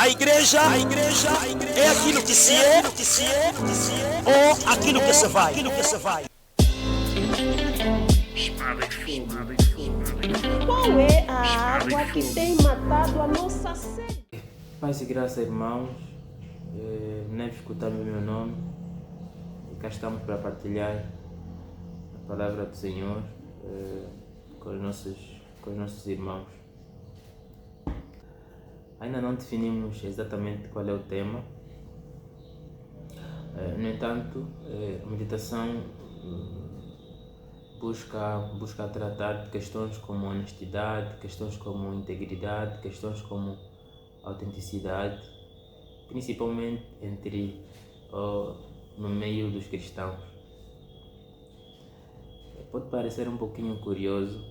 A igreja é aquilo que se é, ou aquilo que se vai. Qual é a água que tem matado a nossa sede? Paz e graça, irmãos, nem escutamos o meu nome e cá estamos para partilhar a palavra do Senhor com os nossos irmãos. Ainda não definimos exatamente qual é o tema, no entanto, a meditação busca tratar de questões como honestidade, questões como integridade, questões como autenticidade, principalmente no meio dos cristãos. Pode parecer um pouquinho curioso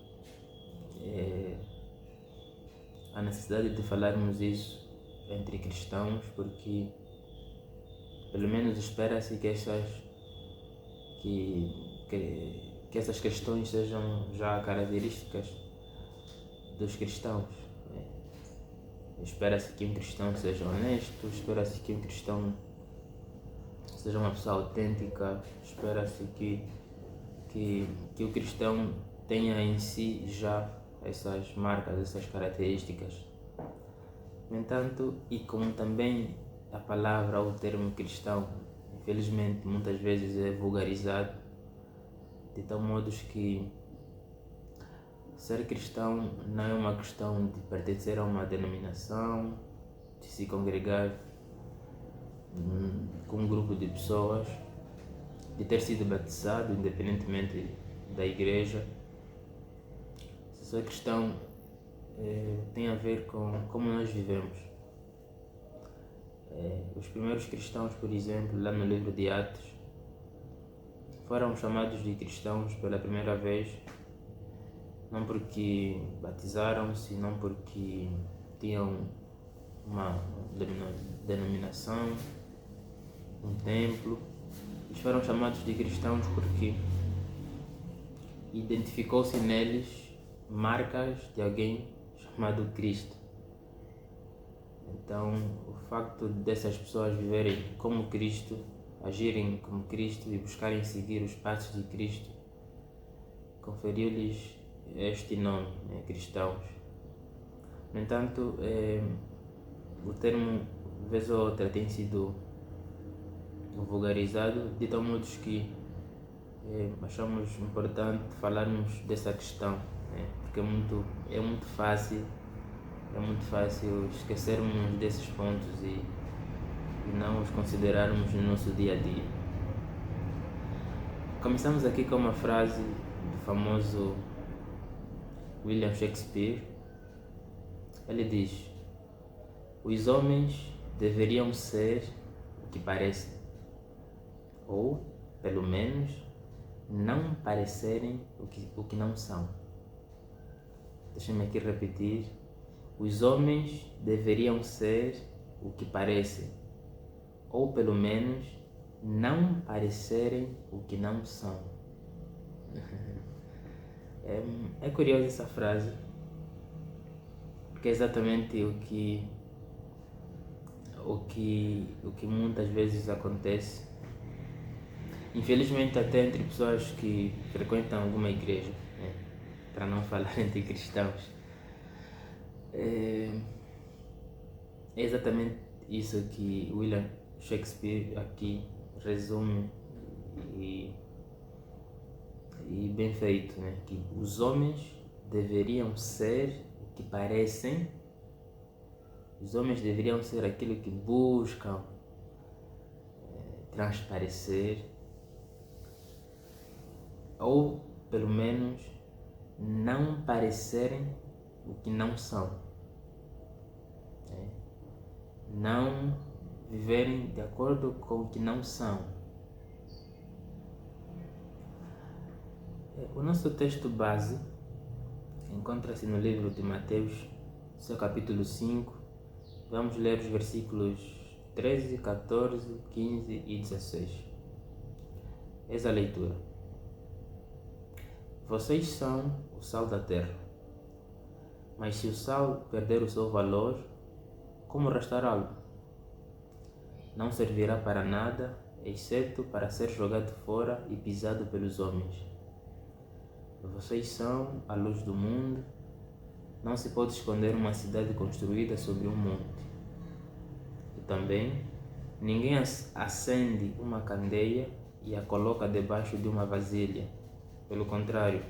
a necessidade de falarmos isso entre cristãos, porque pelo menos espera-se que essas questões sejam já características dos cristãos. Espera-se que um cristão seja honesto, espera-se que um cristão seja uma pessoa autêntica, espera-se que o cristão tenha em si já essas marcas, essas características. No entanto, e como também a palavra ou o termo cristão, infelizmente, muitas vezes é vulgarizado, de tal modo que ser cristão não é uma questão de pertencer a uma denominação, de se congregar com um grupo de pessoas, de ter sido batizado, independentemente da igreja. Ser cristão tem a ver com como nós vivemos. Os primeiros cristãos, por exemplo, lá no livro de Atos, foram chamados de cristãos pela primeira vez, não porque batizaram-se, não porque tinham uma denominação, um templo. Eles foram chamados de cristãos porque identificou-se neles marcas de alguém chamado Cristo. Então, o facto dessas pessoas viverem como Cristo, agirem como Cristo e buscarem seguir os passos de Cristo, conferiu-lhes este nome, cristãos. No entanto, o termo, vez ou outra, tem sido vulgarizado, de tal modo que achamos importante falarmos dessa questão, porque é muito fácil esquecermos desses pontos e não os considerarmos no nosso dia a dia. Começamos aqui com uma frase do famoso William Shakespeare. Ele diz: os homens deveriam ser o que parecem, ou, pelo menos, não parecerem o que não são. Deixa-me aqui repetir. Os homens deveriam ser o que parecem, ou pelo menos não parecerem o que não são. É curiosa essa frase, porque é exatamente o que muitas vezes acontece, infelizmente, até entre pessoas que frequentam alguma igreja, para não falar entre cristãos. É exatamente isso que William Shakespeare aqui resume e bem feito, que os homens deveriam ser o que parecem, os homens deveriam ser aquilo que buscam transparecer, ou pelo menos não parecerem o que não são, não viverem de acordo com o que não são. O nosso texto base encontra-se no livro de Mateus, seu capítulo 5. Vamos ler os versículos 13, 14, 15 e 16. Eis a leitura. Vocês são o sal da terra. Mas se o sal perder o seu valor, como restaurá-lo? Não servirá para nada, exceto para ser jogado fora e pisado pelos homens. Vocês são a luz do mundo. Não se pode esconder uma cidade construída sobre um monte. E também, ninguém acende uma candeia e a coloca debaixo de uma vasilha. Pelo contrário,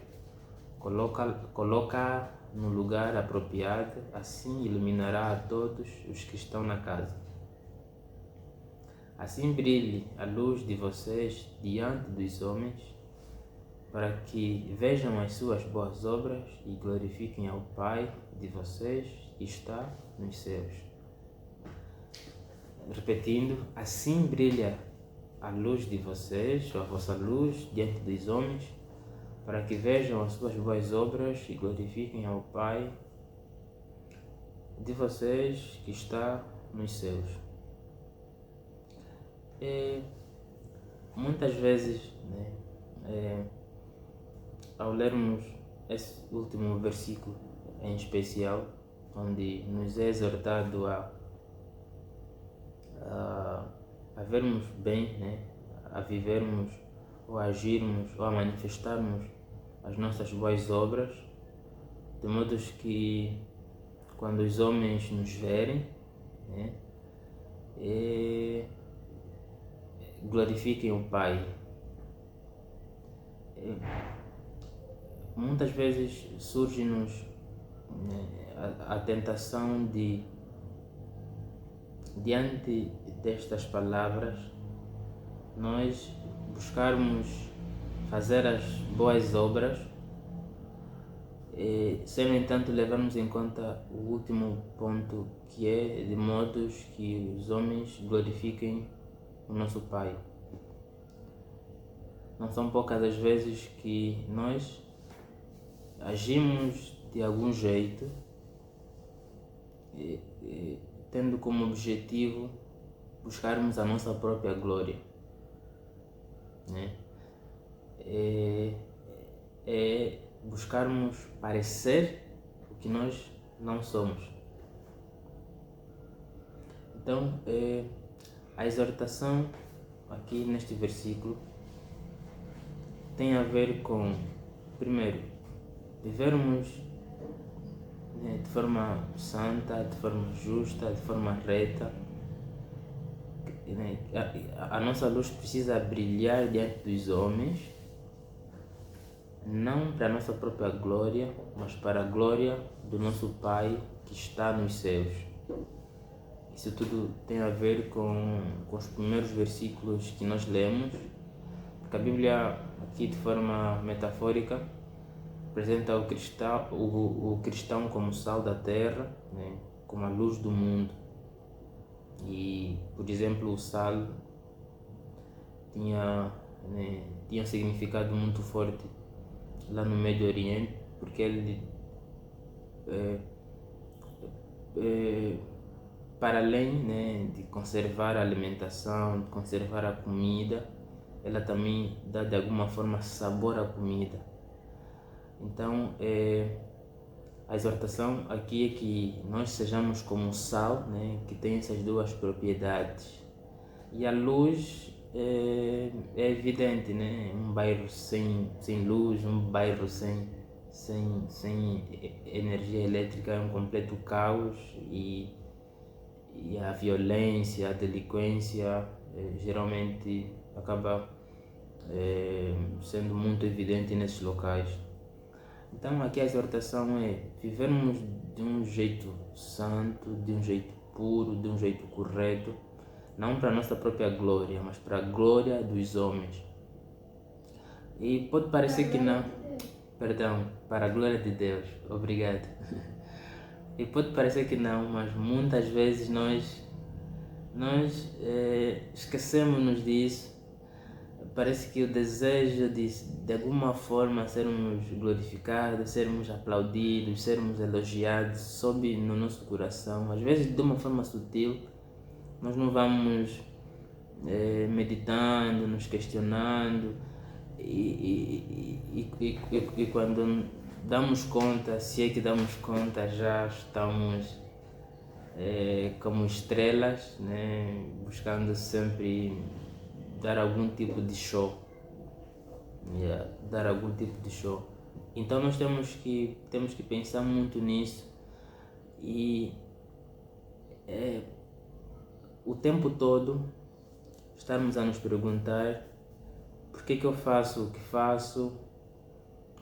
coloca no lugar apropriado, assim iluminará a todos os que estão na casa. Assim brilhe a luz de vocês diante dos homens, para que vejam as suas boas obras e glorifiquem ao Pai de vocês que está nos céus. Repetindo, assim brilha a luz de vocês, a vossa luz diante dos homens, para que vejam as suas boas obras e glorifiquem ao Pai de vocês que está nos céus. Muitas vezes, ao lermos esse último versículo em especial, onde nos é exortado a vermos bem, a vivermos ou a agirmos ou a manifestarmos as nossas boas obras, de modo que quando os homens nos verem, glorifiquem o Pai. Muitas vezes surge-nos a tentação de, diante destas palavras, nós buscarmos fazer as boas obras, sem, no entanto, levarmos em conta o último ponto, que é de modos que os homens glorifiquem o nosso Pai. Não são poucas as vezes que nós agimos de algum jeito, tendo como objetivo buscarmos a nossa própria glória, buscarmos parecer o que nós não somos. Então, a exortação aqui neste versículo tem a ver com, primeiro, vivermos de forma santa, de forma justa, de forma reta. A nossa luz precisa brilhar diante dos homens, não para a nossa própria glória, mas para a glória do nosso Pai que está nos céus. Isso tudo tem a ver com os primeiros versículos que nós lemos, porque a Bíblia, aqui de forma metafórica, apresenta o cristão como sal da terra, como a luz do mundo. E, por exemplo, o sal tinha um significado muito forte lá no Médio Oriente, porque ele, para além de conservar a alimentação, de conservar a comida, ela também dá de alguma forma sabor à comida. Então, a exortação aqui é que nós sejamos como o sal, que tem essas duas propriedades. E a luz é evidente, um bairro sem luz, um bairro sem energia elétrica é um completo caos, e a violência, a delinquência geralmente acaba sendo muito evidente nesses locais. Então aqui a exortação é vivermos de um jeito santo, de um jeito puro, de um jeito correto, não para a nossa própria glória, mas para a glória dos homens. E pode parecer que não, perdão, para a glória de Deus, obrigado. E pode parecer que não, mas muitas vezes nós esquecemos-nos disso. Parece que o desejo de alguma forma sermos glorificados, sermos aplaudidos, sermos elogiados sobe no nosso coração. Às vezes de uma forma sutil, nós não vamos meditando, nos questionando, e quando damos conta, se é que damos conta, já estamos como estrelas, né? Buscando sempre dar algum tipo de show. Dar algum tipo de show. Então nós temos que pensar muito nisso e o tempo todo estarmos a nos perguntar por que eu faço o que faço,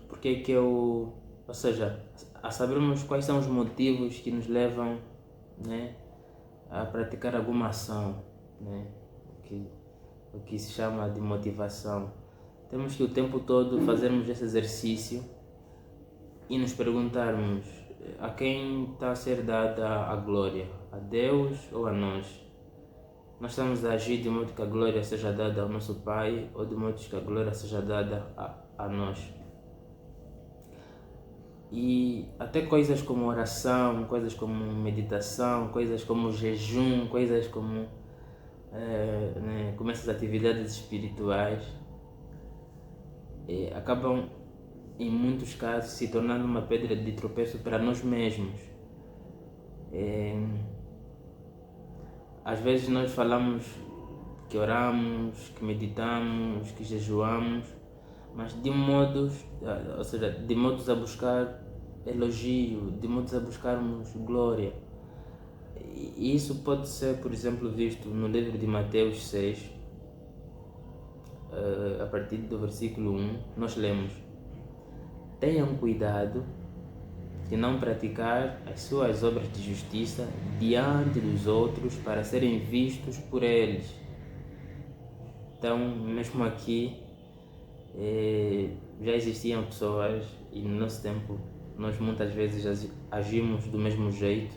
por que eu... Ou seja, a sabermos quais são os motivos que nos levam, né, a praticar alguma ação, né, o que se chama de motivação. Temos que o tempo todo fazermos esse exercício e nos perguntarmos a quem está a ser dada a glória, a Deus ou a nós? Nós estamos a agir de modo que a glória seja dada ao nosso Pai ou de modo que a glória seja dada a nós? E até coisas como oração, coisas como meditação, coisas como jejum, coisas como, como essas atividades espirituais acabam em muitos casos se tornando uma pedra de tropeço para nós mesmos. Às vezes nós falamos que oramos, que meditamos, que jejuamos, mas de modos a buscar elogio, de modos a buscarmos glória. E isso pode ser, por exemplo, visto no livro de Mateus 6, a partir do versículo 1, nós lemos: tenham cuidado de não praticar as suas obras de justiça diante dos outros para serem vistos por eles. Então, mesmo aqui, já existiam pessoas e no nosso tempo nós muitas vezes agimos do mesmo jeito,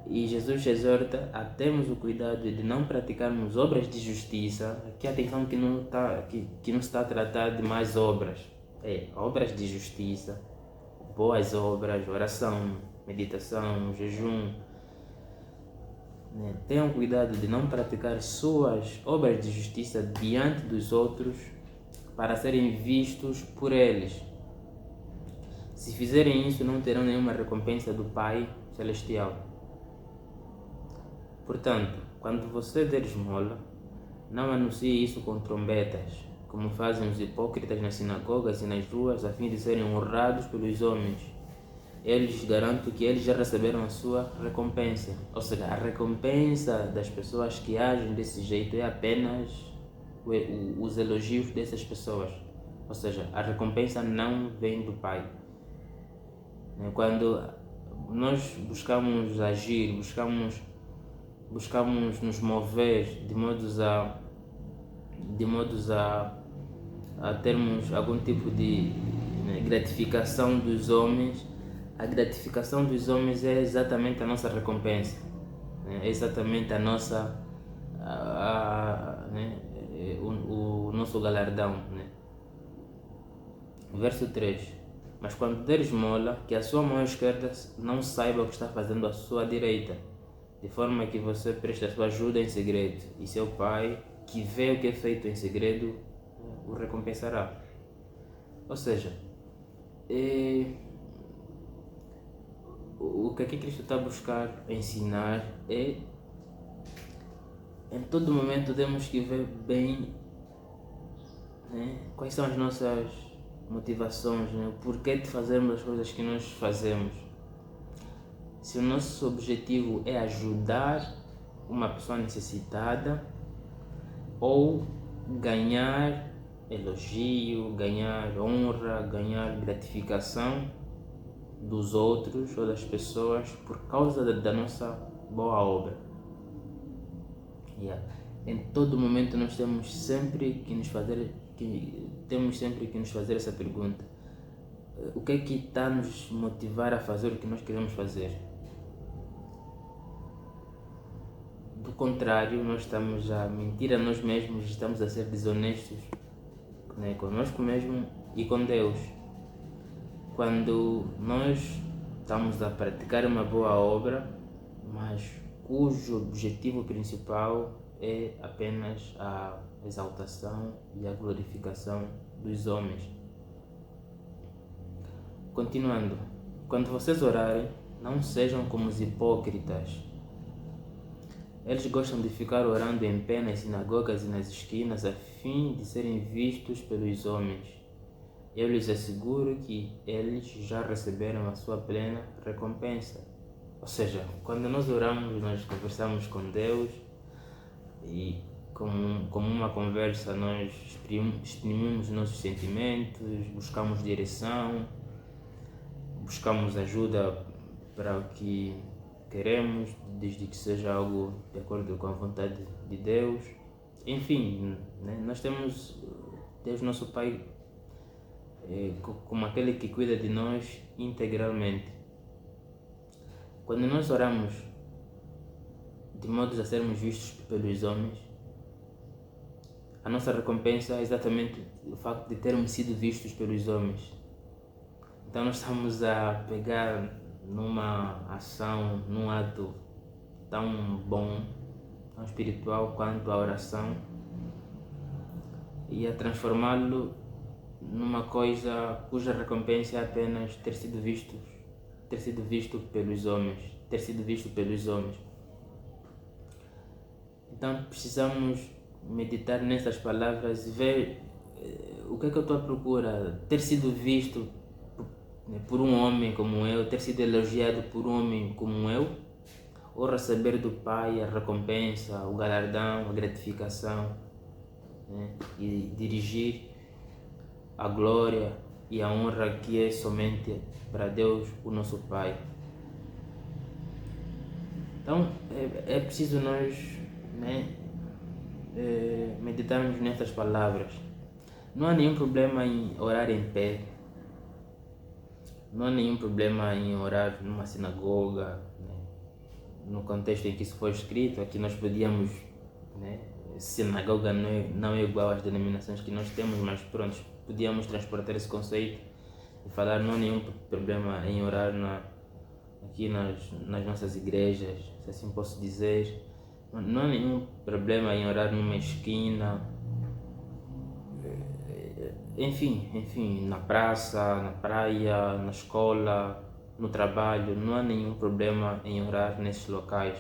e Jesus exorta a termos o cuidado de não praticarmos obras de justiça. Aqui atenção que não se está a tratar de mais obras, obras de justiça, boas obras, oração, meditação, jejum. Tenham cuidado de não praticar suas obras de justiça diante dos outros para serem vistos por eles. Se fizerem isso, não terão nenhuma recompensa do Pai Celestial. Portanto, quando você der esmola, não anuncie isso com trombetas, como fazem os hipócritas nas sinagogas e nas ruas, a fim de serem honrados pelos homens. Eu lhes garanto que eles já receberam a sua recompensa. Ou seja, a recompensa das pessoas que agem desse jeito é apenas os elogios dessas pessoas. Ou seja, a recompensa não vem do Pai. Quando nós buscamos agir, buscamos nos mover de modos a termos algum tipo de gratificação dos homens, a gratificação dos homens é exatamente a nossa recompensa, é exatamente a nossa, o nosso galardão. Verso 3: mas quando der esmola, que a sua mão esquerda não saiba o que está fazendo a sua direita, de forma que você preste a sua ajuda em segredo, e seu Pai, que vê o que é feito em segredo, o recompensará. Ou seja, o que aqui Cristo está a buscar ensinar é: em todo momento temos que ver bem, quais são as nossas motivações, o porquê de fazermos as coisas que nós fazemos. Se o nosso objetivo é ajudar uma pessoa necessitada ou ganhar elogio, ganhar honra, ganhar gratificação dos outros ou das pessoas por causa da nossa boa obra. Em todo momento nós temos sempre que nos fazer essa pergunta: o que é que está a nos motivar a fazer o que nós queremos fazer? Do contrário, nós estamos a mentir a nós mesmos, estamos a ser desonestos, conosco mesmo e com Deus. Quando nós estamos a praticar uma boa obra, mas cujo objetivo principal é apenas a exaltação e a glorificação dos homens. Continuando: quando vocês orarem, não sejam como os hipócritas, Eles gostam de ficar orando em pé nas sinagogas e nas esquinas a fim de serem vistos pelos homens. Eu lhes asseguro que eles já receberam a sua plena recompensa. Ou seja, quando nós oramos, nós conversamos com Deus e como uma conversa nós exprimimos nossos sentimentos, buscamos direção, buscamos ajuda para o que queremos, desde que seja algo de acordo com a vontade de Deus. Enfim, né? Nós temos Deus nosso Pai como aquele que cuida de nós integralmente. Quando nós oramos de modo a sermos vistos pelos homens, a nossa recompensa é exatamente o facto de termos sido vistos pelos homens. Então nós estamos a pegar numa ação, num ato tão bom, tão espiritual quanto a oração, e a transformá-lo numa coisa cuja recompensa é apenas ter sido visto pelos homens. Então precisamos meditar nessas palavras e ver o que é que eu estou à procura. Ter sido visto por um homem como eu, ter sido elogiado por um homem como eu, ou receber do Pai a recompensa, o galardão, a gratificação, né? E dirigir a glória e a honra que é somente para Deus, o nosso Pai. Então é preciso nós, né, meditarmos nessas palavras. Não há nenhum problema em orar em pé, não há nenhum problema em orar numa sinagoga, né? No contexto em que isso foi escrito, aqui nós podíamos, né, sinagoga não é igual às denominações que nós temos, mas pronto, podíamos transportar esse conceito e falar, não há nenhum problema em orar aqui nas nossas igrejas, se assim posso dizer. Não há nenhum problema em orar numa esquina, enfim, na praça, na praia, na escola, no trabalho. Não há nenhum problema em orar nesses locais.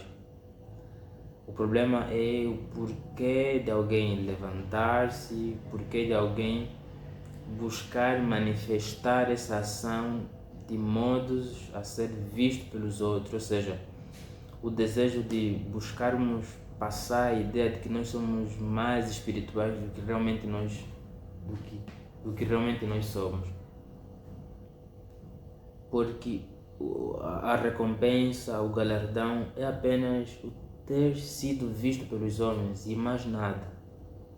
O problema é o porquê de alguém levantar-se, porquê de alguém buscar manifestar essa ação de modos a ser visto pelos outros, ou seja, o desejo de buscarmos passar a ideia de que nós somos mais espirituais do que realmente nós somos. Porque a recompensa, o galardão é apenas o ter sido visto pelos homens e mais nada,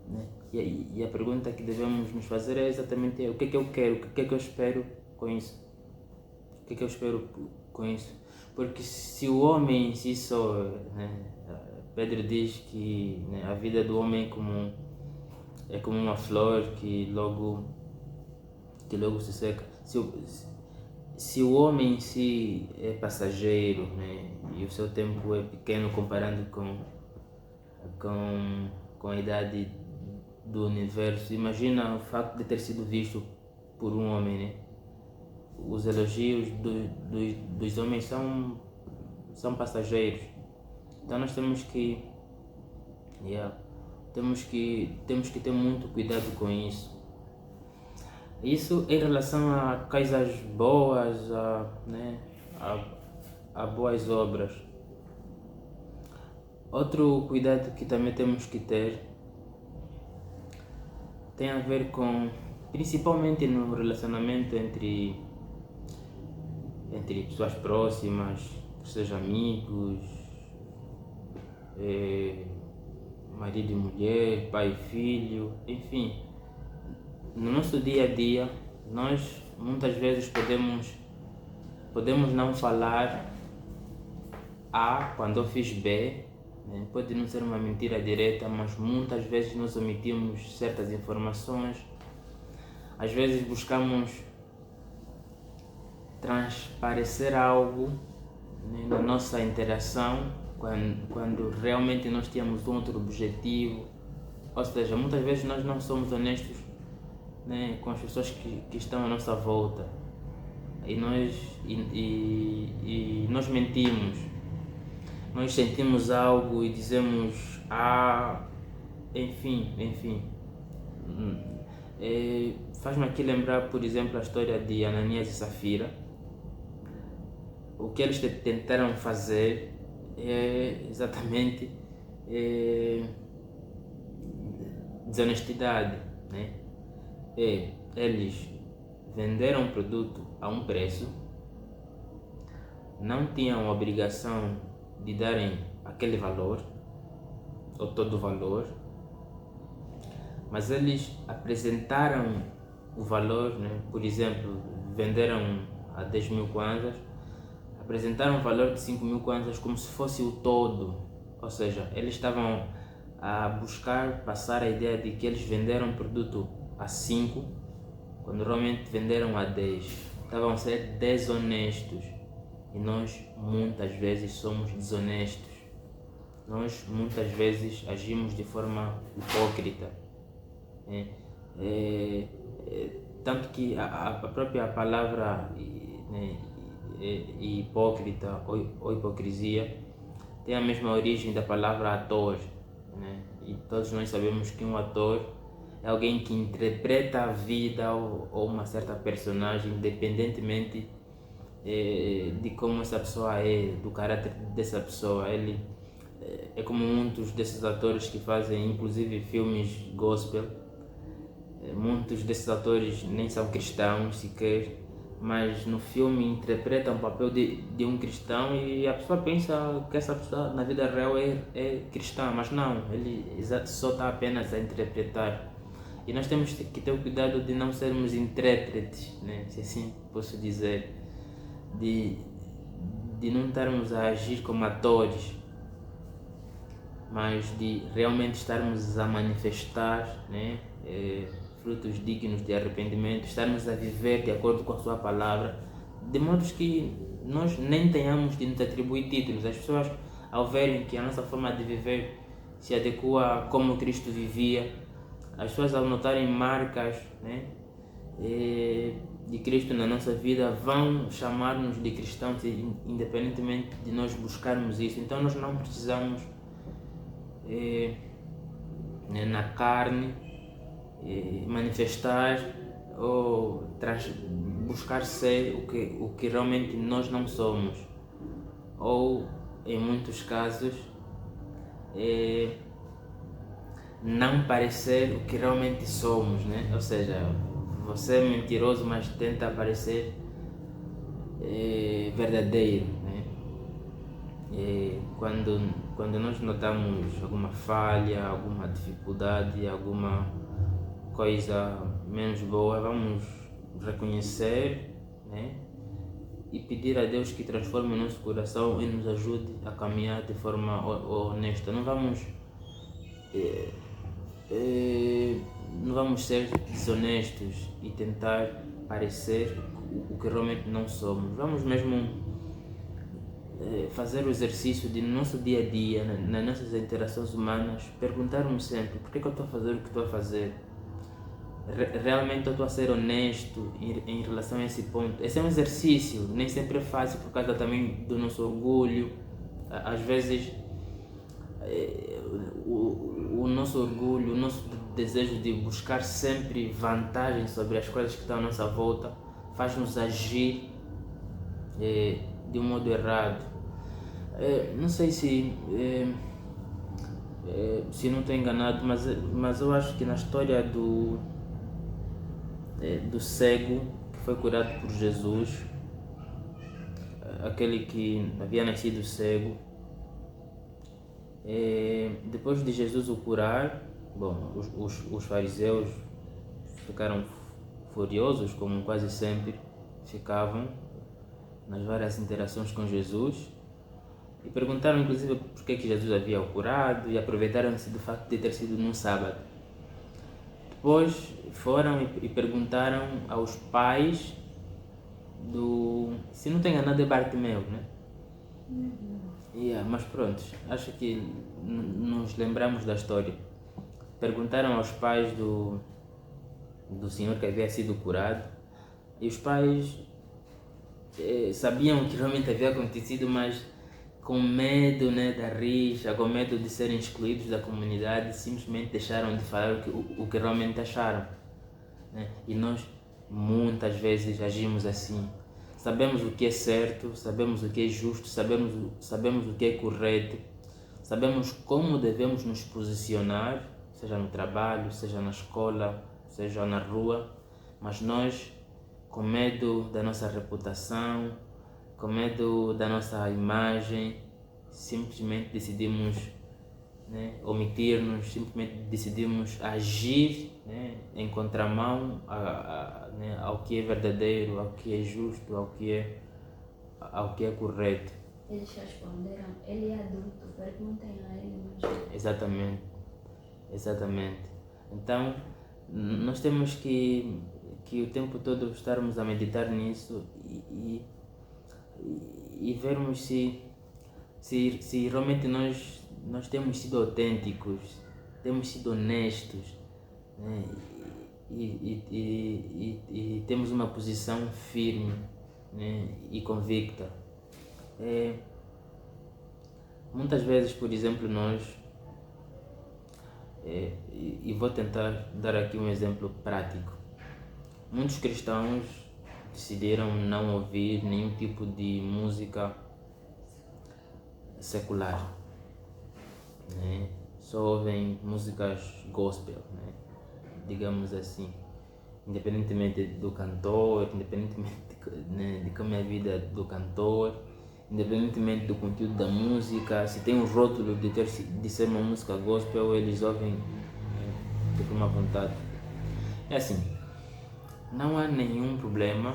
né? E a pergunta que devemos nos fazer é exatamente o que é que eu quero, o que é que eu espero com isso? O que é que eu espero com isso? Porque se o homem em si só, né, Pedro diz que, né, a vida do homem é como uma flor que logo se seca. Se o homem em si é passageiro, né, e o seu tempo é pequeno comparando com a idade do universo, imagina o facto de ter sido visto por um homem, né? Os elogios dos homens são passageiros. Então nós temos que ter muito cuidado com isso. Isso em relação a coisas boas, a boas obras. Outro cuidado que também temos que ter tem a ver com, principalmente no relacionamento entre pessoas próximas, sejam amigos, marido e mulher, pai e filho, enfim. No nosso dia a dia, nós muitas vezes podemos não falar A quando eu fiz B, né? Pode não ser uma mentira direta, mas muitas vezes nós omitimos certas informações. Às vezes buscamos transparecer algo, né, na nossa interação, quando realmente nós tínhamos outro objetivo. Ou seja, muitas vezes nós não somos honestos, né, com as pessoas que estão à nossa volta, e nós mentimos. nós sentimos algo e dizemos, enfim. Faz-me aqui lembrar, por exemplo, a história de Ananias e Safira. O que eles tentaram fazer é exatamente desonestidade, né? Eles venderam o produto a um preço, não tinham a obrigação de darem aquele valor, ou todo o valor, mas eles apresentaram o valor, né? Por exemplo, venderam a 10.000 kwanzas, apresentaram o valor de 5.000 kwanzas como se fosse o todo, ou seja, eles estavam a buscar passar a ideia de que eles venderam o produto a 5, quando realmente venderam a 10. Estavam a ser desonestos. E nós muitas vezes somos desonestos. Nós muitas vezes agimos de forma hipócrita. Tanto que a própria palavra hipócrita ou hipocrisia tem a mesma origem da palavra ator, né? E todos nós sabemos que um ator é alguém que interpreta a vida ou uma certa personagem, independentemente de como essa pessoa é, do caráter dessa pessoa. Ele é como muitos desses atores que fazem inclusive filmes gospel. Muitos desses atores nem são cristãos sequer, mas no filme interpretam o papel de um cristão e a pessoa pensa que essa pessoa na vida real é cristã, mas não, ele só está apenas a interpretar. E nós temos que ter o cuidado de não sermos intérpretes, né? Se assim posso dizer, de não estarmos a agir como atores, mas de realmente estarmos a manifestar, né? Frutos dignos de arrependimento, estarmos a viver de acordo com a sua palavra, de modo que nós nem tenhamos de nos atribuir títulos. As pessoas, ao verem que a nossa forma de viver se adequa a como Cristo vivia, as pessoas, ao notarem marcas, né, de Cristo na nossa vida, vão chamar-nos de cristãos, independentemente de nós buscarmos isso. Então nós não precisamos na carne manifestar ou buscar ser o que realmente nós não somos, ou em muitos casos não parecer o que realmente somos, né? Ou seja, você é mentiroso, mas tenta parecer verdadeiro, né? Quando nós notamos alguma falha, alguma dificuldade, alguma coisa menos boa, vamos reconhecer, né? E pedir a Deus que transforme o nosso coração e nos ajude a caminhar de forma honesta. Não vamos ser desonestos e tentar parecer o que realmente não somos. Vamos mesmo fazer o exercício de no nosso dia a dia, nas nossas interações humanas, perguntarmos sempre: por que eu estou a fazer o que estou a fazer? Realmente eu estou a ser honesto em relação a esse ponto? Esse é um exercício, nem sempre é fácil por causa também do nosso orgulho. Às vezes o nosso orgulho, o nosso desejo de buscar sempre vantagem sobre as coisas que estão à nossa volta faz-nos agir de um modo errado. Não sei se não estou enganado, mas eu acho que na história do cego que foi curado por Jesus, aquele que havia nascido cego, depois de Jesus o curar, bom, os fariseus ficaram furiosos, como quase sempre ficavam nas várias interações com Jesus, e perguntaram inclusive por que Jesus havia o curado, e aproveitaram-se do facto de ter sido num sábado. Depois foram e perguntaram aos pais se não tenho enganado, é Bartimeu, né? Mas pronto, acho que nos lembramos da história. Perguntaram aos pais do senhor que havia sido curado, e os pais sabiam o que realmente havia acontecido, mas com medo, né, da rixa, com medo de serem excluídos da comunidade, simplesmente deixaram de falar o que realmente acharam, né? E nós muitas vezes agimos assim. Sabemos o que é certo, sabemos o que é justo, sabemos o que é correto, sabemos como devemos nos posicionar, seja no trabalho, seja na escola, seja na rua, mas nós, com medo da nossa reputação, com medo da nossa imagem, simplesmente decidimos, né, omitir-nos, simplesmente decidimos agir, né, em contramão né, ao que é verdadeiro, ao que é justo, ao que é correto. Eles responderam, ele é adulto, perguntem a ele mesmo. Exatamente. Então, nós temos que o tempo todo estarmos a meditar nisso e vermos se realmente nós temos sido autênticos, temos sido honestos, né? E temos uma posição firme, né, e convicta. Muitas vezes, por exemplo, nós, e vou tentar dar aqui um exemplo prático, muitos cristãos decidiram não ouvir nenhum tipo de música secular, né? Só ouvem músicas gospel, né? Digamos assim, independentemente do cantor, independentemente né, de como é a vida do cantor, independentemente do conteúdo da música, se tem um rótulo de ser uma música gospel, eles ouvem, né, de uma vontade. É assim, não há nenhum problema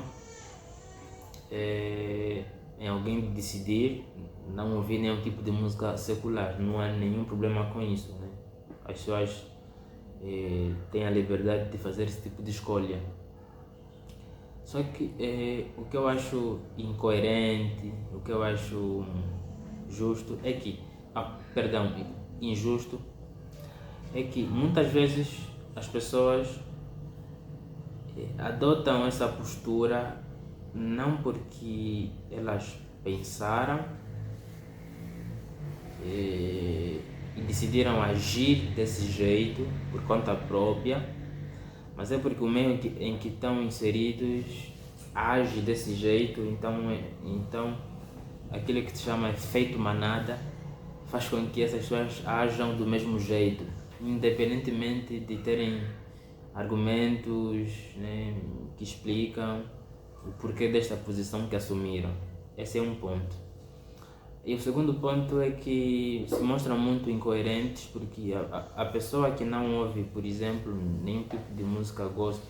em alguém decidir não ouvir nenhum tipo de música secular. Não há nenhum problema com isso, né? As pessoas têm a liberdade de fazer esse tipo de escolha. Só que o que eu acho incoerente, o que eu acho justo é que, injusto, é que muitas vezes as pessoas adotam essa postura não porque elas pensaram e decidiram agir desse jeito por conta própria, mas é porque o meio em que estão inseridos age desse jeito, então aquilo que se chama efeito manada faz com que essas pessoas ajam do mesmo jeito, independentemente de terem argumentos, né, que explicam o porquê desta posição que assumiram. Esse é um ponto. E o segundo ponto é que se mostram muito incoerentes porque a pessoa que não ouve, por exemplo, nenhum tipo de música gospel,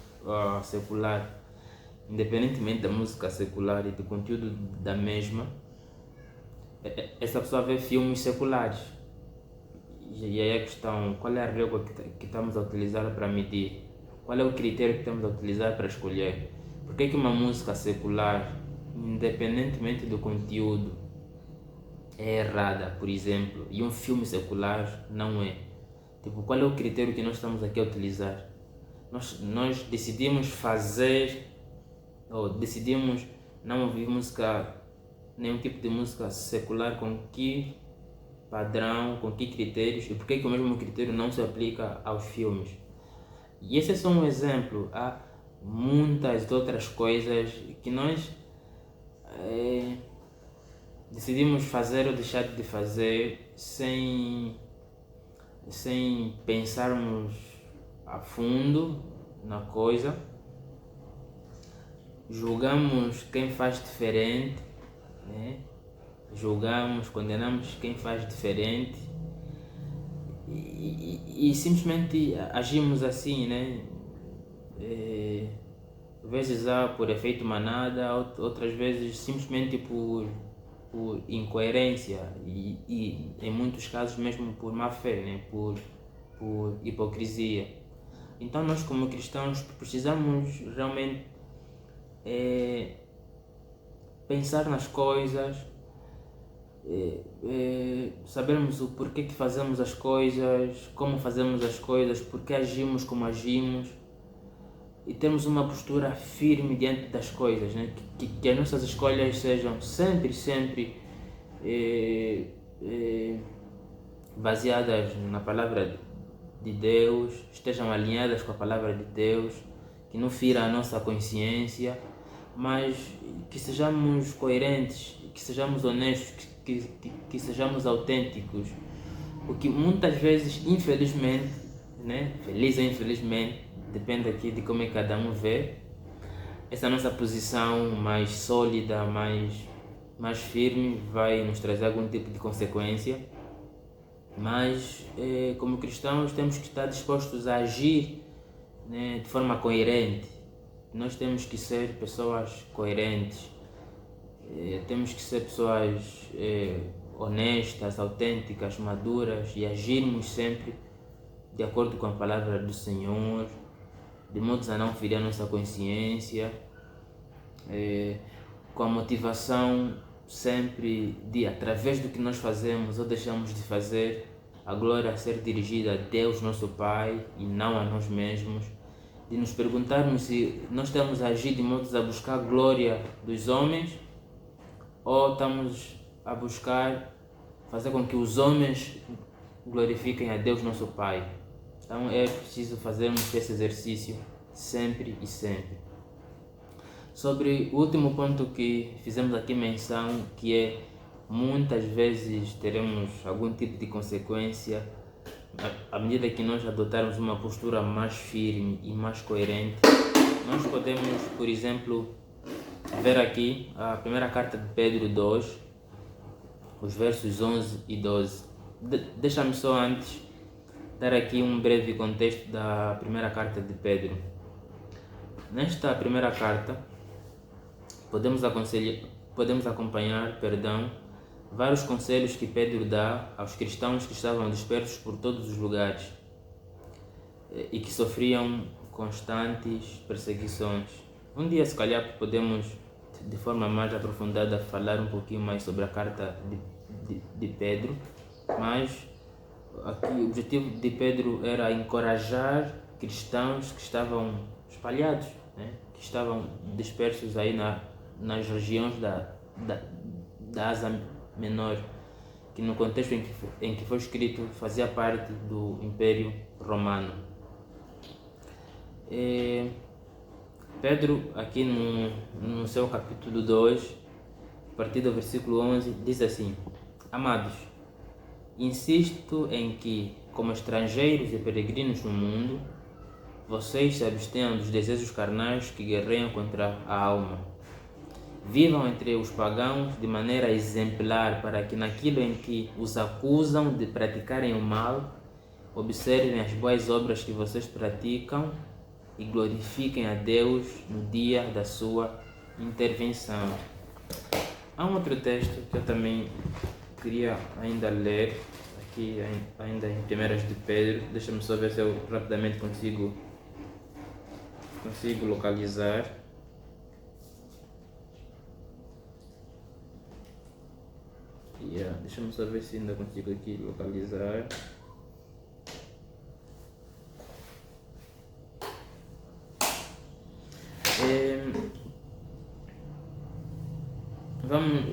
secular, independentemente da música secular e do conteúdo da mesma, essa pessoa vê filmes seculares. E aí a questão, qual é a régua que estamos a utilizar para medir? Qual é o critério que estamos a utilizar para escolher? Por que uma música secular, independentemente do conteúdo, é errada, por exemplo, e um filme secular não é? Tipo, qual é o critério que nós estamos aqui a utilizar? Nós decidimos decidimos não ouvir nenhum tipo de música secular, com que padrão, com que critérios, e por que o mesmo critério não se aplica aos filmes? E esse é só um exemplo. Há muitas outras coisas que nós decidimos fazer ou deixar de fazer sem pensarmos a fundo na coisa. Julgamos quem faz diferente, né? Julgamos, condenamos quem faz diferente e simplesmente agimos assim, né? Vezes por efeito manada, outras vezes simplesmente por incoerência e em muitos casos mesmo por má fé, né? por hipocrisia. Então nós, como cristãos, precisamos realmente pensar nas coisas, sabermos o porquê que fazemos as coisas, como fazemos as coisas, porque agimos como agimos, e termos uma postura firme diante das coisas, né? Que as nossas escolhas sejam sempre baseadas na palavra de Deus, estejam alinhadas com a palavra de Deus, que não fira a nossa consciência, mas que sejamos coerentes, que sejamos honestos, que sejamos autênticos, porque muitas vezes, infelizmente, né, feliz ou infelizmente, depende aqui de como é que cada um vê, essa nossa posição mais sólida, mais firme, vai nos trazer algum tipo de consequência, mas como cristãos temos que estar dispostos a agir, né, de forma coerente. Nós temos que ser pessoas coerentes, temos que ser pessoas honestas, autênticas, maduras e agirmos sempre de acordo com a palavra do Senhor, de modo a não ferir a nossa consciência, com a motivação sempre de, através do que nós fazemos ou deixamos de fazer, a glória a ser dirigida a Deus, nosso Pai, e não a nós mesmos, de nos perguntarmos se nós estamos a agir de modo a buscar a glória dos homens ou estamos a buscar fazer com que os homens glorifiquem a Deus, nosso Pai. Então é preciso fazermos esse exercício sempre e sempre. Sobre o último ponto que fizemos aqui menção, que é muitas vezes teremos algum tipo de consequência à medida que nós adotarmos uma postura mais firme e mais coerente. Nós podemos, por exemplo, ver aqui a primeira carta de Pedro 2, os versos 11 e 12. Deixa-me só antes dar aqui um breve contexto da primeira carta de Pedro. Nesta primeira carta, podemos acompanhar, vários conselhos que Pedro dá aos cristãos que estavam dispersos por todos os lugares e que sofriam constantes perseguições. Um dia, se calhar, podemos, de forma mais aprofundada, falar um pouquinho mais sobre a carta de Pedro, mas aqui o objetivo de Pedro era encorajar cristãos que estavam espalhados, né? Que estavam dispersos aí nas regiões da Ásia Menor, que no contexto em que foi escrito fazia parte do Império Romano. Pedro, aqui no seu capítulo 2, a partir do versículo 11, diz assim: Amados, insisto em que, como estrangeiros e peregrinos no mundo, vocês se abstenham dos desejos carnais que guerreiam contra a alma. Vivam entre os pagãos de maneira exemplar, para que naquilo em que os acusam de praticarem o mal, observem as boas obras que vocês praticam e glorifiquem a Deus no dia da sua intervenção. Há um outro texto que eu também queria ainda ler, aqui ainda em 1 de Pedro. Deixa-me só ver se eu rapidamente consigo localizar. Deixa-me só ver se ainda consigo aqui localizar. Vamos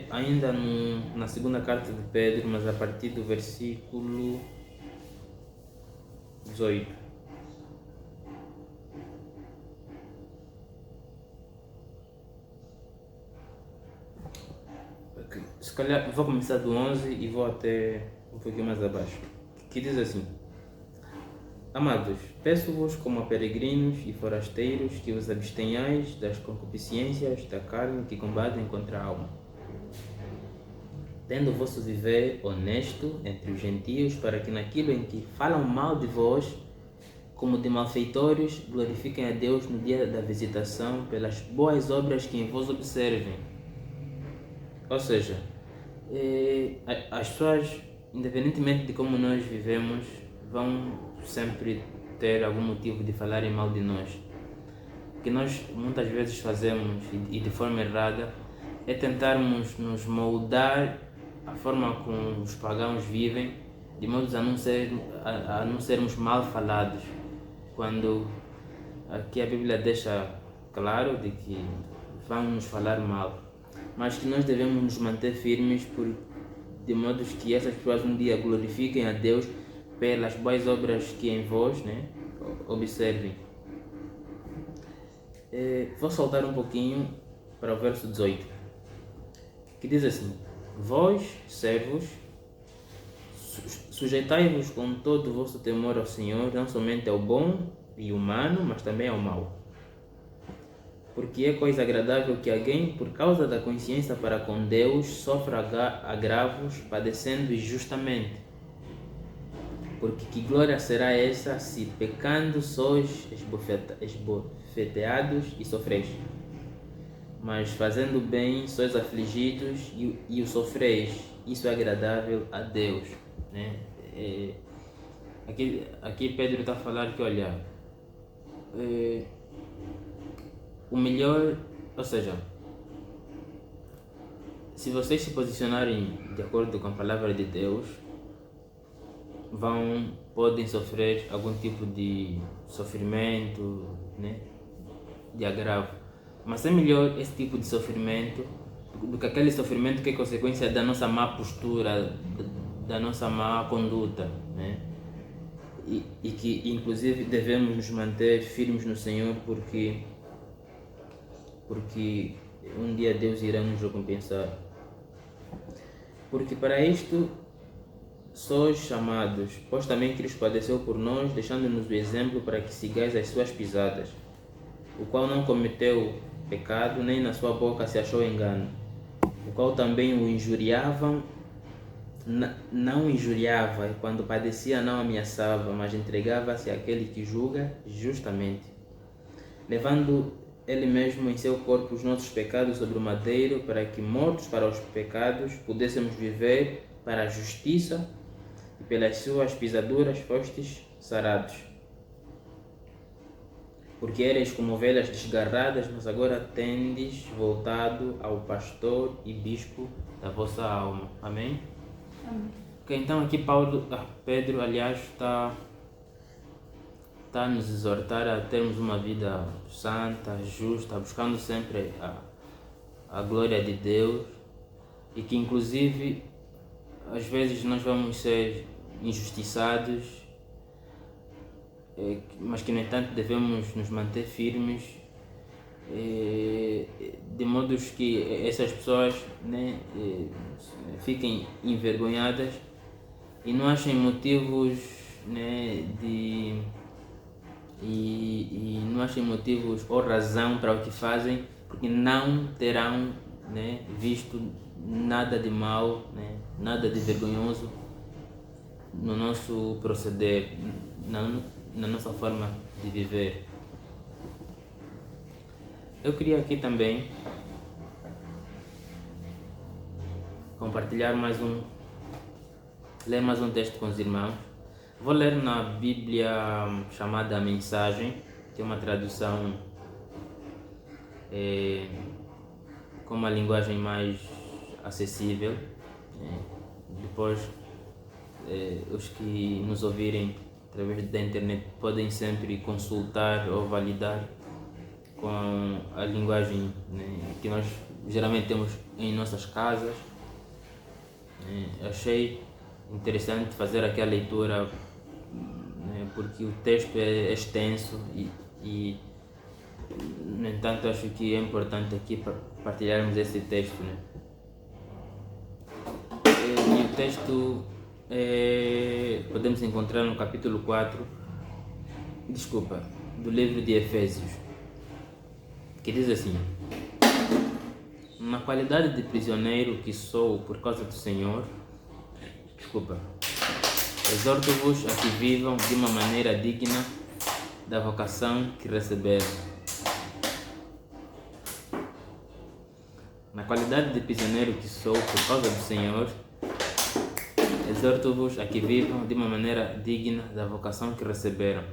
ainda na segunda carta de Pedro, mas a partir do versículo 18. Se calhar vou começar do 11 e vou até um pouquinho mais abaixo, que diz assim: Amados, peço-vos como a peregrinos e forasteiros que os abstenhais das concupiscências da carne que combatem contra a alma, tendo o vosso viver honesto entre os gentios, para que naquilo em que falam mal de vós, como de malfeitores, glorifiquem a Deus no dia da visitação pelas boas obras que em vós observem. Ou seja, as pessoas, independentemente de como nós vivemos, vão sempre ter algum motivo de falarem mal de nós. O que nós muitas vezes fazemos, e de forma errada, é tentarmos nos moldar a forma como os pagãos vivem, de modo a não sermos mal falados, quando aqui a Bíblia deixa claro de que vão nos falar mal. mas que nós devemos nos manter firmes de modo que essas pessoas um dia glorifiquem a Deus pelas boas obras que em vós, né, observem. Vou soltar um pouquinho para o verso 18, que diz assim: vós, servos, sujeitai-vos com todo o vosso temor ao Senhor, não somente ao bom e humano, mas também ao mau. Porque é coisa agradável que alguém, por causa da consciência para com Deus, sofra agravos, padecendo injustamente. Porque que glória será essa, se pecando sois esbofeteados e sofreis? Mas fazendo bem sois afligidos e o sofreis. Isso é agradável a Deus, né? Aqui Pedro está a falar que, olha, o melhor, ou seja, se vocês se posicionarem de acordo com a palavra de Deus, podem sofrer algum tipo de sofrimento, né, de agravo, mas é melhor esse tipo de sofrimento do que aquele sofrimento que é consequência da nossa má postura, da nossa má conduta, né? E que inclusive devemos nos manter firmes no Senhor, porque um dia Deus irá nos recompensar. Porque para isto sois chamados, pois também Cristo padeceu por nós, deixando-nos o exemplo para que sigais as suas pisadas, o qual não cometeu pecado, nem na sua boca se achou engano, o qual também o injuriavam, não injuriava, e quando padecia não ameaçava, mas entregava-se àquele que julga justamente, levando ele mesmo em seu corpo os nossos pecados sobre o madeiro, para que, mortos para os pecados, pudéssemos viver para a justiça, e pelas suas pisaduras fostes sarados. Porque erais como ovelhas desgarradas, mas agora tendes voltado ao pastor e bispo da vossa alma. Amém? Amém. Okay, então aqui Pedro, aliás, está a nos exortar a termos uma vida santa, justa, buscando sempre a glória de Deus, e que inclusive às vezes nós vamos ser injustiçados, mas que no entanto devemos nos manter firmes, de modo que essas pessoas, né, fiquem envergonhadas e não achem motivos, né, e não achem motivos ou razão para o que fazem, porque não terão, né, visto nada de mal, né, nada de vergonhoso no nosso proceder, na nossa forma de viver. Eu queria aqui também compartilhar ler mais um texto com os irmãos. Vou ler na Bíblia chamada Mensagem, que é uma tradução com uma linguagem mais acessível. Depois, os que nos ouvirem através da internet podem sempre consultar ou validar com a linguagem, né, que nós geralmente temos em nossas casas. Achei interessante fazer aquela leitura, né, porque o texto é extenso e no entanto acho que é importante aqui partilharmos esse texto, né? E o texto podemos encontrar no capítulo 4 do livro de Efésios, que diz assim: na qualidade de prisioneiro que sou por causa do Senhor, exorto-vos a que vivam de uma maneira digna da vocação que receberam. Na qualidade de prisioneiro que sou por causa do Senhor, exorto-vos a que vivam de uma maneira digna da vocação que receberam.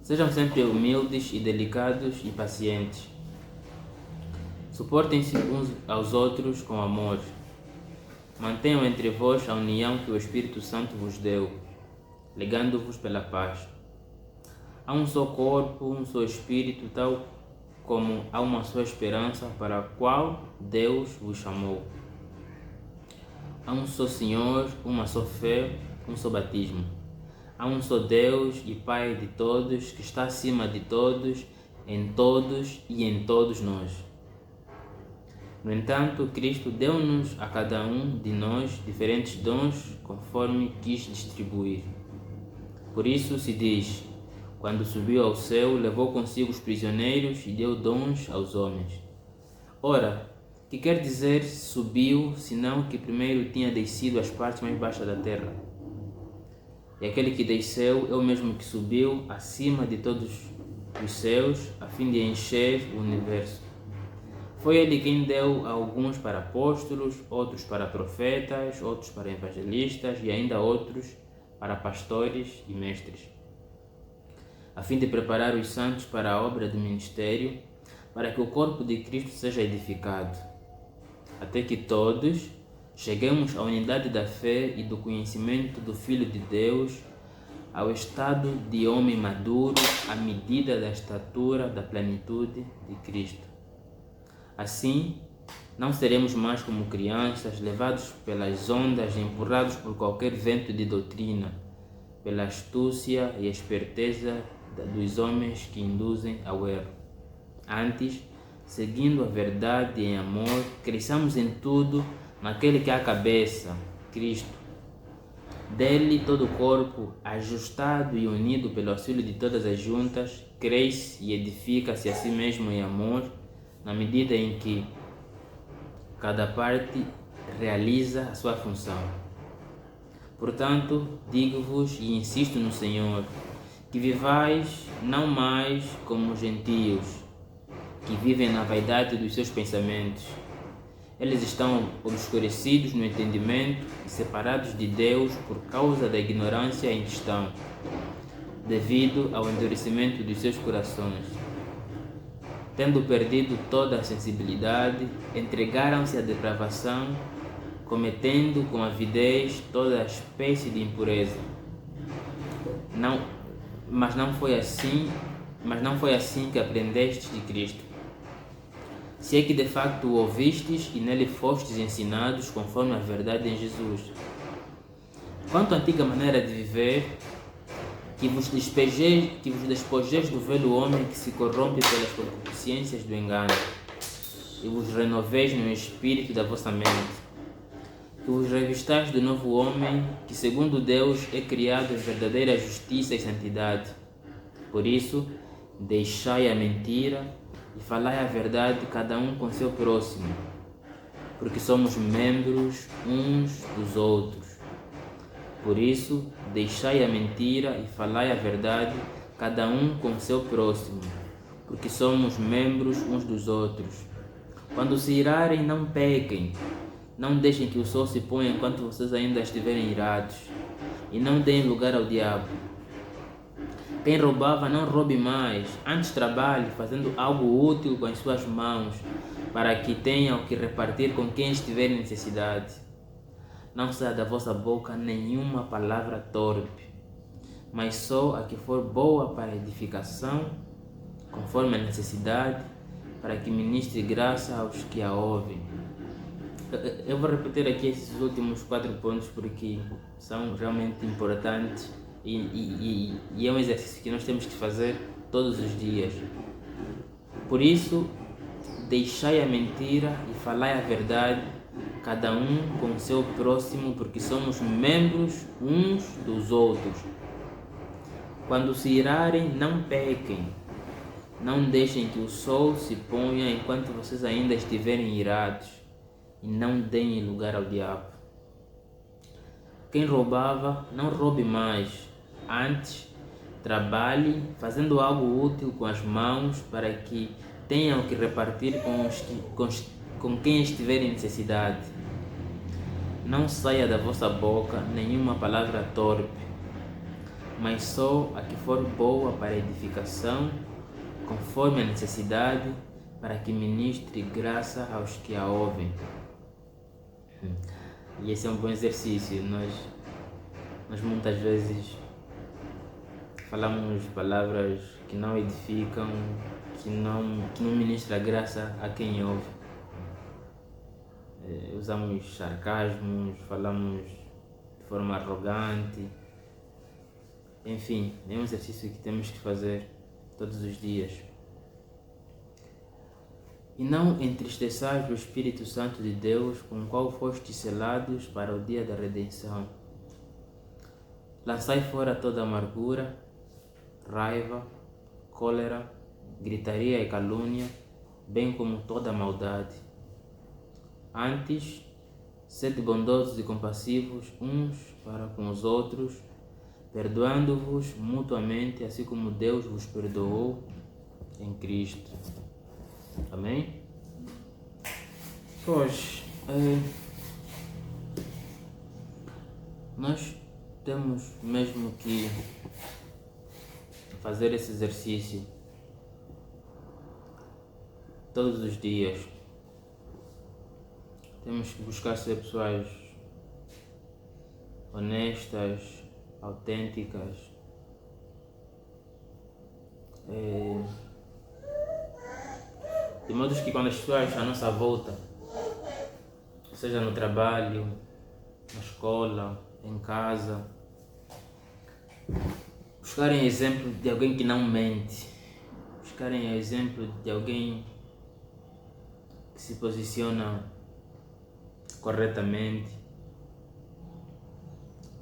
Sejam sempre humildes e delicados e pacientes. Suportem-se uns aos outros com amor. Mantenham entre vós a união que o Espírito Santo vos deu, legando-vos pela paz. Há um só corpo, um só Espírito, tal como há uma só esperança para a qual Deus vos chamou. Há um só Senhor, uma só fé, um só batismo. Há um só Deus e Pai de todos, que está acima de todos, em todos e em todos nós. No entanto, Cristo deu-nos a cada um de nós diferentes dons conforme quis distribuir. Por isso se diz: quando subiu ao céu, levou consigo os prisioneiros e deu dons aos homens. Ora, que quer dizer subiu, senão que primeiro tinha descido às partes mais baixas da terra? E aquele que desceu é o mesmo que subiu acima de todos os céus, a fim de encher o universo. Foi ele quem deu a alguns para apóstolos, outros para profetas, outros para evangelistas e ainda outros para pastores e mestres, a fim de preparar os santos para a obra do ministério, para que o corpo de Cristo seja edificado, até que todos cheguemos à unidade da fé e do conhecimento do Filho de Deus, ao estado de homem maduro, à medida da estatura da plenitude de Cristo. Assim, não seremos mais como crianças, levados pelas ondas e empurrados por qualquer vento de doutrina, pela astúcia e esperteza dos homens que induzem ao erro. Antes, seguindo a verdade em amor, cresçamos em tudo naquele que é a cabeça, Cristo. Dele todo o corpo, ajustado e unido pelo auxílio de todas as juntas, cresce e edifica-se a si mesmo em amor, na medida em que cada parte realiza a sua função. Portanto, digo-vos e insisto no Senhor, que vivais não mais como gentios, que vivem na vaidade dos seus pensamentos. Eles estão obscurecidos no entendimento e separados de Deus por causa da ignorância em que estão, devido ao endurecimento dos seus corações. Tendo perdido toda a sensibilidade, entregaram-se à depravação, cometendo com avidez toda a espécie de impureza. Mas não foi assim que aprendestes de Cristo. Se é que de facto o ouvistes e nele fostes ensinados conforme a verdade em Jesus. Quanto à antiga maneira de viver, que vos despojeis do velho homem que se corrompe pelas concupiscências do engano, e vos renoveis no espírito da vossa mente, que vos revistais do novo homem, que segundo Deus é criado em verdadeira justiça e santidade. Por isso, deixai a mentira e falai a verdade cada um com seu próximo, porque somos membros uns dos outros. Por isso, deixai a mentira e falai a verdade, cada um com seu próximo, porque somos membros uns dos outros. Quando se irarem, não pequem, não deixem que o sol se ponha enquanto vocês ainda estiverem irados, e não deem lugar ao diabo. Quem roubava, não roube mais, antes trabalhe, fazendo algo útil com as suas mãos, para que tenham o que repartir com quem estiver em necessidade. Não saia da vossa boca nenhuma palavra torpe, mas só a que for boa para edificação, conforme a necessidade, para que ministre graça aos que a ouvem. Eu vou repetir aqui esses últimos 4 pontos porque são realmente importantes e é um exercício que nós temos que fazer todos os dias. Por isso, deixai a mentira e falai a verdade, cada um com o seu próximo, porque somos membros uns dos outros. Quando se irarem, não pequem, não deixem que o sol se ponha enquanto vocês ainda estiverem irados, e não deem lugar ao diabo. Quem roubava, não roube mais, antes trabalhe, fazendo algo útil com as mãos, para que tenham que repartir com quem estiver em necessidade. Não saia da vossa boca nenhuma palavra torpe, mas só a que for boa para edificação, conforme a necessidade, para que ministre graça aos que a ouvem. E esse é um bom exercício. Nós muitas vezes falamos palavras que não edificam, que não ministra graça a quem ouve. Usamos sarcasmos, falamos de forma arrogante. Enfim, é um exercício que temos que fazer todos os dias. E não entristeçais o Espírito Santo de Deus, com o qual fostes selados para o dia da redenção. Lançai fora toda amargura, raiva, cólera, gritaria e calúnia, bem como toda maldade. Antes, sede bondosos e compassivos uns para com os outros, perdoando-vos mutuamente, assim como Deus vos perdoou em Cristo. Amém? Pois, nós temos mesmo que fazer esse exercício todos os dias. Temos que buscar ser pessoas honestas, autênticas, de modo que quando as pessoas à nossa volta, seja no trabalho, na escola, em casa, buscarem exemplo de alguém que não mente, buscarem exemplo de alguém que se posiciona corretamente,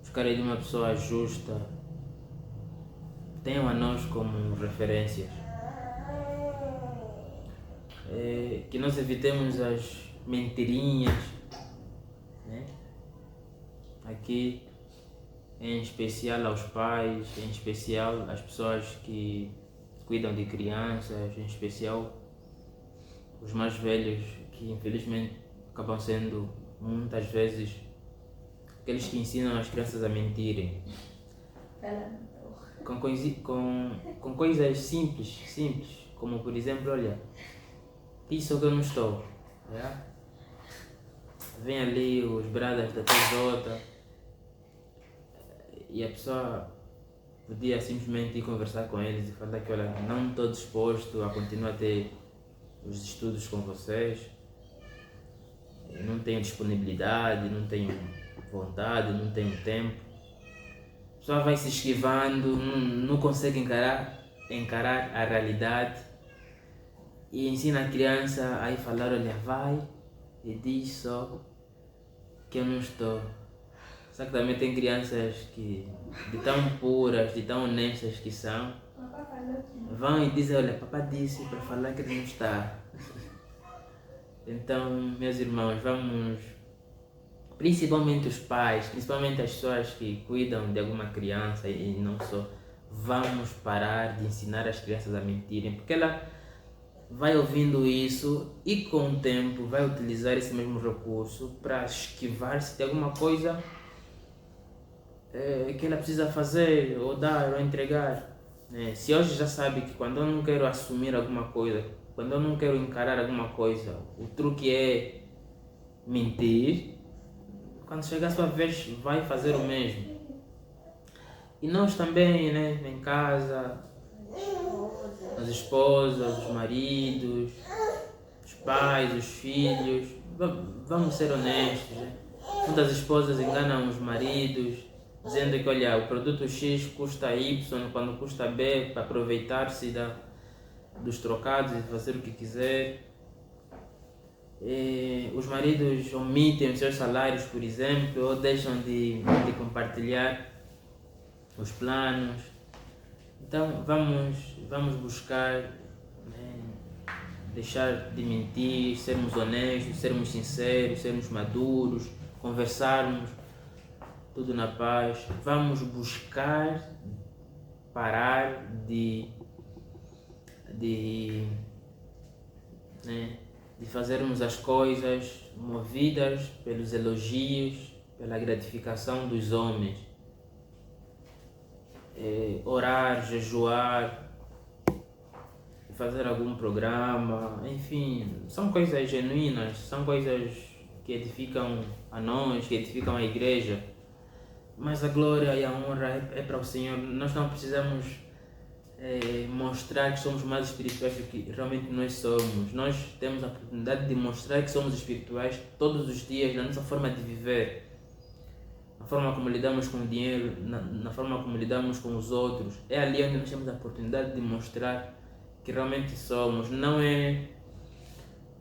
buscarem de uma pessoa justa, tenham a nós como referências. Que nós evitemos as mentirinhas, né? Aqui, em especial aos pais, em especial às pessoas que cuidam de crianças, em especial os mais velhos, que infelizmente acabam sendo muitas vezes aqueles que ensinam as crianças a mentirem. Com coisas simples, como por exemplo, olha, isso que eu não estou. Yeah? Vem ali os bradas da TJ e a pessoa podia simplesmente ir conversar com eles e falar que, olha, não estou disposto a continuar a ter os estudos com vocês, não tenho disponibilidade, não tenho vontade, não tenho tempo. A pessoa vai se esquivando, não consegue encarar a realidade e ensina a criança a ir falar, olha, vai e diz só que eu não estou. Só que também tem crianças que, de tão puras, de tão honestas que são, vão e dizem, olha, papai disse para falar que ele não está. Então, meus irmãos, vamos, principalmente os pais, principalmente as pessoas que cuidam de alguma criança e não só, vamos parar de ensinar as crianças a mentirem, porque ela vai ouvindo isso e com o tempo vai utilizar esse mesmo recurso para esquivar-se de alguma coisa que ela precisa fazer, ou dar, ou entregar. Se hoje já sabe que quando eu não quero assumir alguma coisa, quando eu não quero encarar alguma coisa, o truque é mentir, quando chegar a sua vez vai fazer o mesmo. E nós também, né, em casa, as esposas, os maridos, os pais, os filhos, vamos ser honestos, né? Muitas esposas enganam os maridos, dizendo que, olha, o produto X custa Y, quando custa B, para aproveitar-se dos trocados e fazer o que quiser. Os maridos omitem os seus salários, por exemplo, ou deixam de compartilhar os planos. Então vamos buscar, né, deixar de mentir, sermos honestos, sermos sinceros, sermos maduros, conversarmos tudo na paz. Vamos buscar parar de fazermos as coisas movidas pelos elogios, pela gratificação dos homens. Orar, jejuar, fazer algum programa, enfim, são coisas genuínas, são coisas que edificam a nós, que edificam a igreja, mas a glória e a honra é para o Senhor. Nós não precisamos mostrar que somos mais espirituais do que realmente nós somos. Nós temos a oportunidade de mostrar que somos espirituais todos os dias, na nossa forma de viver, na forma como lidamos com o dinheiro, na forma como lidamos com os outros. É ali onde nós temos a oportunidade de mostrar que realmente somos. Não é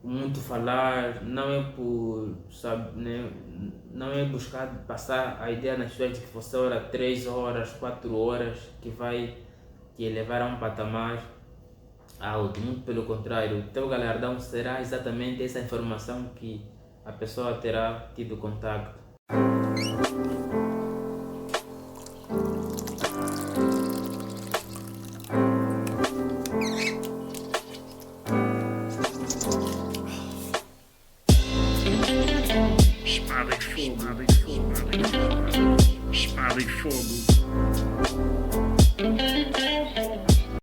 muito falar, não é por, sabe, né? Não é buscar passar a ideia nas pessoas de que você ora 3 horas, 4 horas, que vai te elevar a um patamar alto. Muito pelo contrário, o teu galardão será exatamente essa informação que a pessoa terá tido contato.